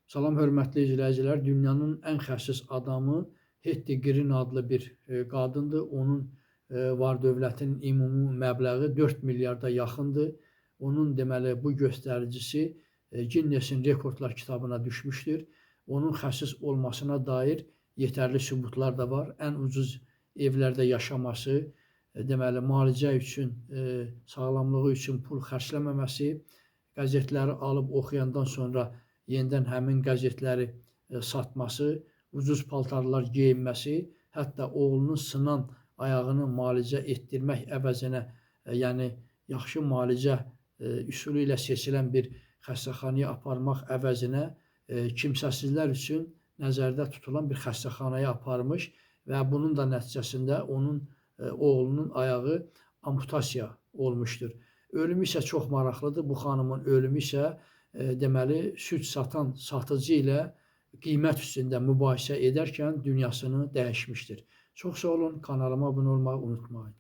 Salam hörmətli izləyicilər, dünyanın ən xəsis adamı Hetty Green adlı bir qadındır. Onun var-dövlətinin ümumi məbləği 4 milyarda yaxındır. Onun deməli bu göstəricisi Ginnesin rekordlar kitabına düşmüşdür. Onun xəsis olmasına dair yetərli sübutlar da var. Ən ucuz evlərdə yaşaması, deməli müalicə üçün, sağlamlığı üçün pul xərcləməməsi, qəzetləri alıb oxuyandan sonra yenidən həmin qəzetləri satması, ucuz paltarlar geyinməsi, hətta oğlunun sınan ayağını müalicə etdirmək əvəzinə, yəni yaxşı müalicə üsulu ilə seçilən bir xəstəxanaya aparmaq əvəzinə kimsəsizlər üçün nəzərdə tutulan bir xəstəxanaya aparmış və bunun da nəticəsində onun oğlunun ayağı amputasiya olmuşdur. Ölümü isə çox maraqlıdır. Bu xanımın ölümü isə deməli süd satan satıcı ilə qiymət üstündə mübahisə edərkən dünyasını dəyişmişdir. Çox sağ olun, kanalıma abunə olmağı unutmayın.